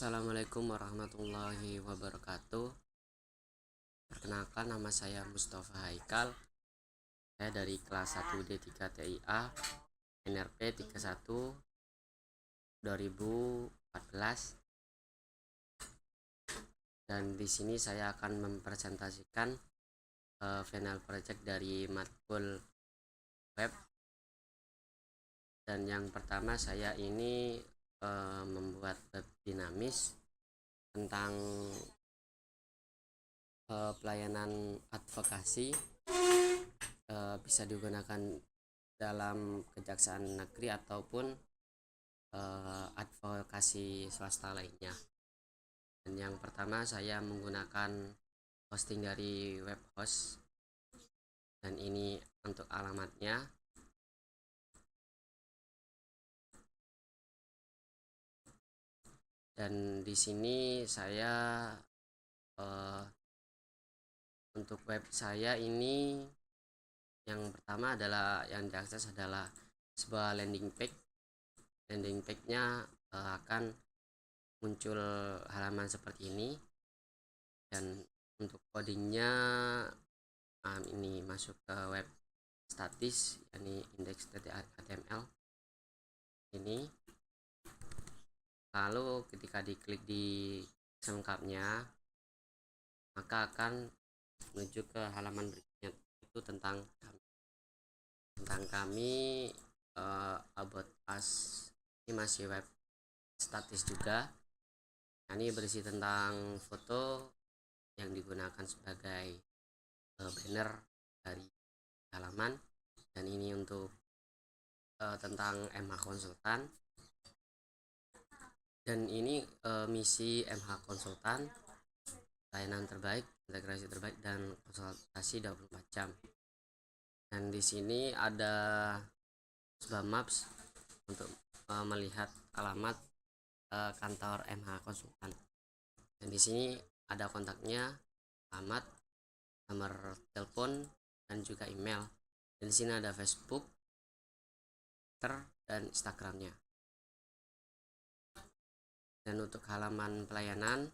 Assalamualaikum warahmatullahi wabarakatuh. Perkenalkan, nama saya Mustafa Haikal. Saya dari kelas 1D3 TIA NRP 31 2014. Dan di sini saya akan mempresentasikan final project dari matkul web. Dan yang pertama, saya ini membuat web dinamis tentang pelayanan advokasi, bisa digunakan dalam kejaksaan negeri ataupun advokasi swasta lainnya. Dan yang pertama, saya menggunakan hosting dari web host, dan ini untuk alamatnya. Dan di sini saya untuk web saya ini, yang pertama adalah yang diakses adalah sebuah landing page. Landing page-nya akan muncul halaman seperti ini, dan untuk codingnya ini masuk ke web statis, yakni index.html ini. Lalu ketika diklik di selengkapnya, maka akan menuju ke halaman berikutnya, itu tentang kami about us. Ini masih web statis juga. Ini berisi tentang foto yang digunakan sebagai banner dari halaman, dan ini untuk tentang MH Konsultan. Dan ini misi MH Konsultan, layanan terbaik, integrasi terbaik, dan konsultasi 24 jam. Dan di sini ada sebuah maps untuk melihat alamat kantor MH Konsultan. Dan di sini ada kontaknya, alamat, nomor telepon, dan juga email. Dan di sini ada Facebook, Twitter, dan Instagramnya. Dan untuk halaman pelayanan,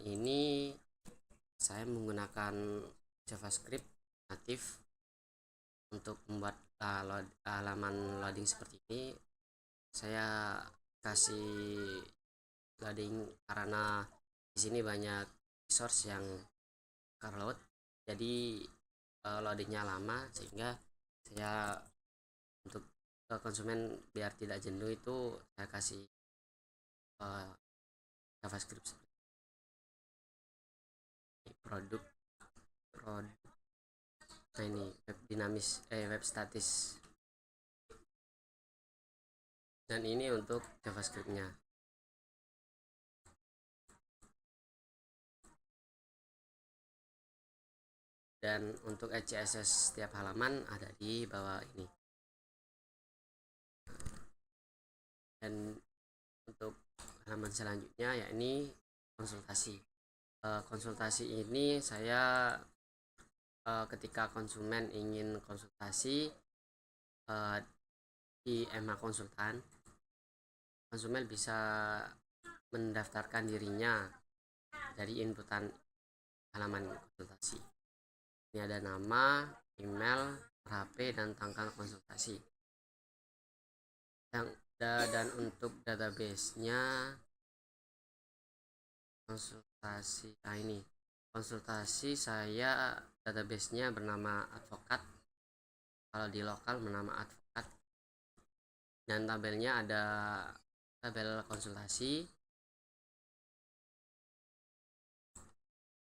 ini saya menggunakan JavaScript natif untuk membuat halaman loading seperti ini. Saya kasih loading karena di sini banyak resource yang overload, jadi loadingnya lama, sehingga saya untuk konsumen biar tidak jenuh itu saya kasih JavaScript. Produk nah ini web dinamis, web statis, dan ini untuk JavaScriptnya. Dan untuk CSS setiap halaman ada di bawah ini. Dan untuk halaman selanjutnya, yakni konsultasi. Konsultasi ini saya ketika konsumen ingin konsultasi di MH Konsultan, konsumen bisa mendaftarkan dirinya dari inputan halaman konsultasi. Ini ada nama, email, HP, dan tanggal konsultasi. Dan untuk database-nya, konsultasi saya database-nya bernama advokat. Kalau di lokal bernama advokat. Dan tabelnya ada tabel konsultasi,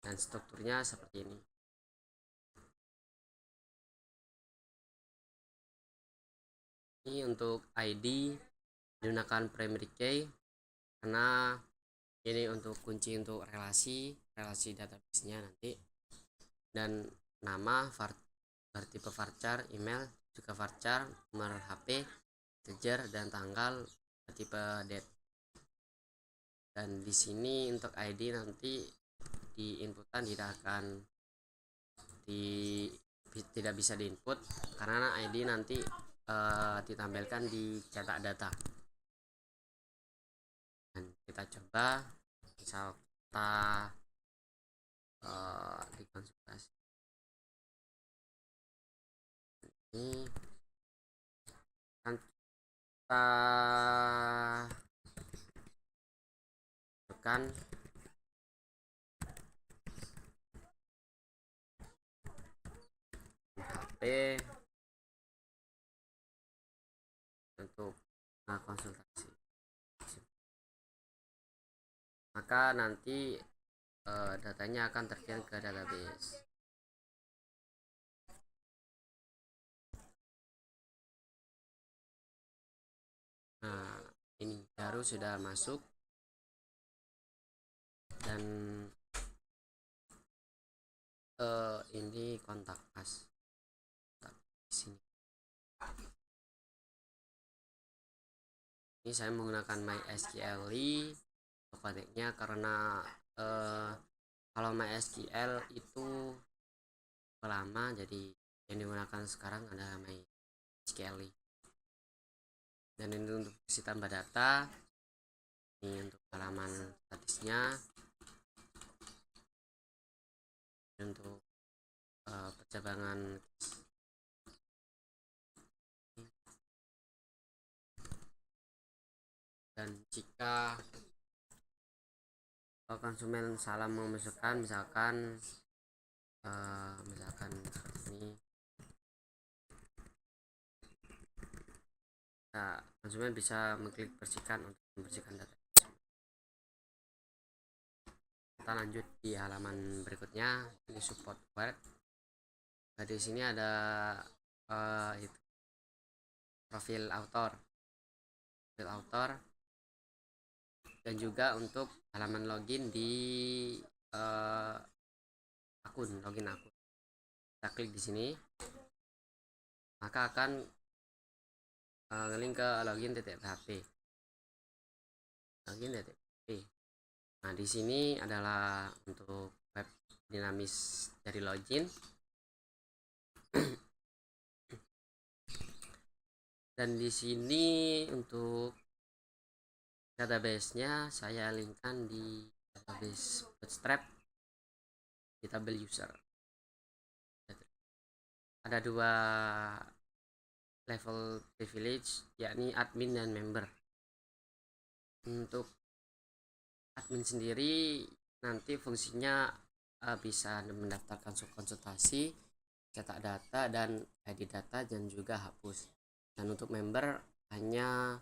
dan strukturnya seperti ini. Ini untuk ID digunakan primary key karena ini untuk kunci untuk relasi database-nya nanti. Dan nama, tipe varchar, email juga varchar, nomor HP, integer, dan tanggal tipe date. Dan di sini untuk ID nanti di inputan tidak bisa diinput karena ID nanti ditampilkan di cetak data. Dan kita coba, misal kita di konsultasi ini kan kita tekan HP untuk konsultasi, maka nanti datanya akan terkirim ke database. Nah, ini baru sudah masuk, dan ini kontak us di sini. Ini saya menggunakan MySQL koneknya karena kalau MySQL itu lama, jadi yang digunakan sekarang ada MySQL. Dan ini untuk isi tambah data, ini untuk halaman statisnya, untuk percabangan dan jika konsumen salah memasukkan misalkan ini, nah, konsumen bisa mengklik bersihkan untuk membersihkan data. Kita lanjut di halaman berikutnya, ini support web. Nah, di sini ada profil author dan juga untuk halaman login di login akun. Kita klik di sini, maka akan ngelink ke login.php. Nah, di sini adalah untuk web dinamis dari login. Dan di sini untuk database-nya saya linkkan di database Bootstrap di tabel user. Ada dua level privilege, yakni admin dan member. Untuk admin sendiri nanti fungsinya bisa mendaftarkan konsultasi, cetak data dan edit data, dan juga hapus. Dan untuk member hanya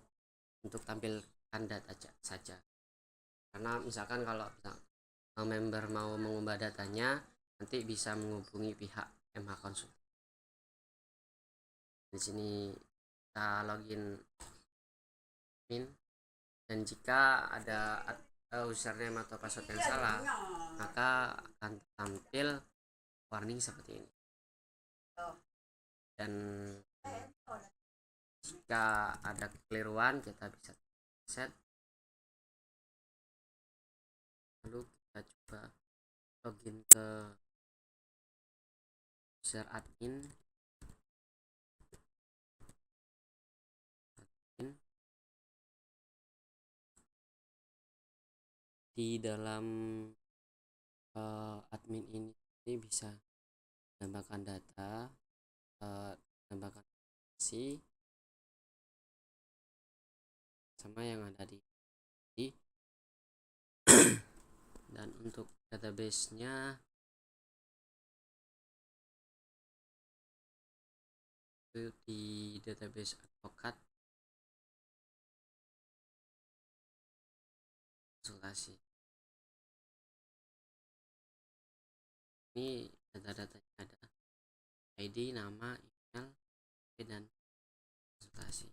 untuk tampilkan data saja, karena misalkan kalau member mau mengubah datanya, nanti bisa menghubungi pihak MH Consult. Di sini kita login admin, dan jika ada username atau password yang salah, maka akan tampil warning seperti ini. Dan jika ada kekeliruan, kita bisa set, lalu kita coba login ke user admin. Di dalam admin ini bisa menambahkan data, menambahkan informasi sama yang ada di dan untuk database-nya itu di database advokat konsultasi. Ini data-datanya ada ID, nama, email, dan konsultasi.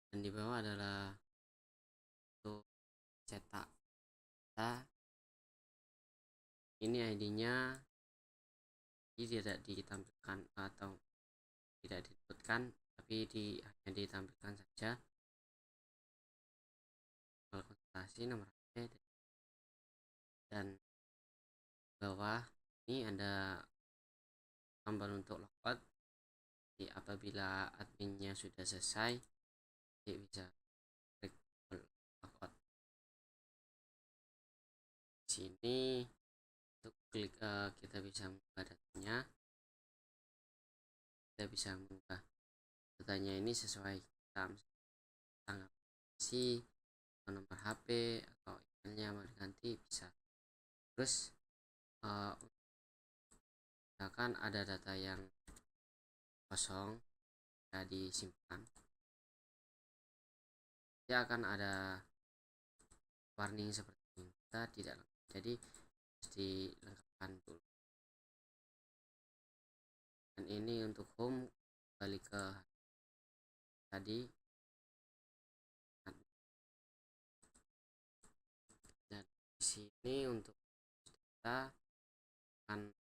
Dan di bawah adalah untuk cetak data. Ini ID-nya tidak ditampilkan atau tidak disebutkan, tapi hanya ditampilkan saja. Konsultasi, nomor HP, dan bawah ini ada tombol untuk logout. Jadi apabila adminnya sudah selesai, jadi bisa klik logout. Sini untuk klik kita bisa mengubah datanya. Kita bisa mengubah datanya ini sesuai kita, tanggal si nomor HP atau emailnya mau diganti bisa. Terus misalkan ada data yang kosong ya disimpan, dia akan ada warning seperti ini, kita tidak lengkap, jadi harus dilengkapkan dulu. Dan ini untuk home, balik ke tadi, dan di sini untuk kita akan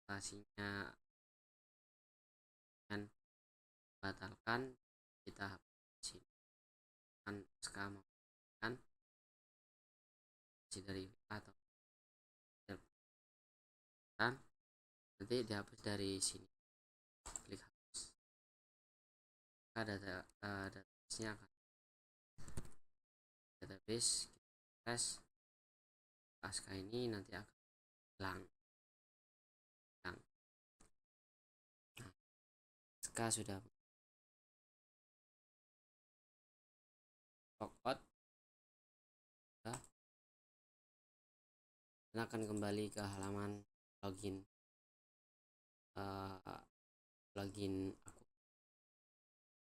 pastinya dan batalkan, kita hapus sini kan sekarang kan dari atau dan nanti dihapus dari sini, klik hapus. Ada database-nya akan database, tes pasca ini nanti akan hilang. Nah, pasca sudah logout, dan akan kembali ke halaman login login akun.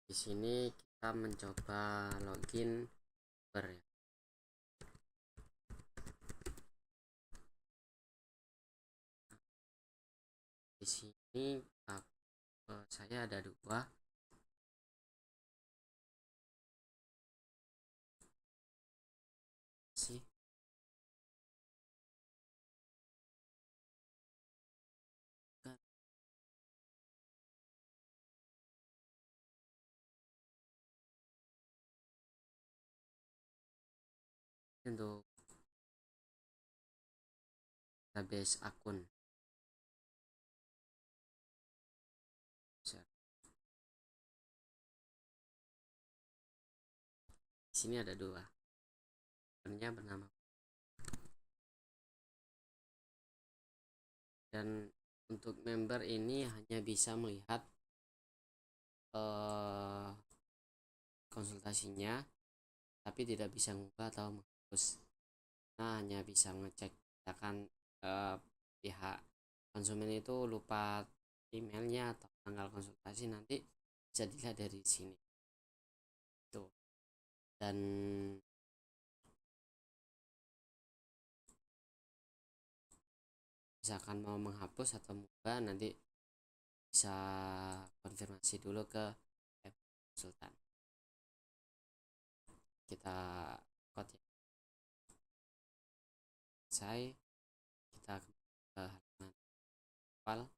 Di sini kita mencoba login ya. Di sini saya ada dua. Sih. Untuk database akun. Di sini ada dua. Akunnya bernama. Dan untuk member ini hanya bisa melihat konsultasinya, tapi tidak bisa mengubah atau menghapus. Nah, hanya bisa ngecek, misalkan pihak konsumen itu lupa emailnya atau tanggal konsultasi, nanti bisa dilihat dari sini tuh. Dan misalkan mau menghapus atau mengubah, nanti bisa konfirmasi dulu ke konsultan. Kita code ya. Kita ke halaman awal.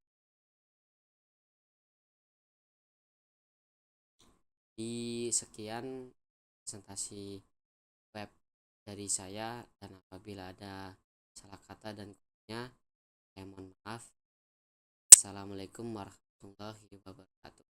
Di sekian presentasi web dari saya, dan apabila ada salah kata dan kurangnya, saya mohon maaf. Assalamualaikum warahmatullahi wabarakatuh.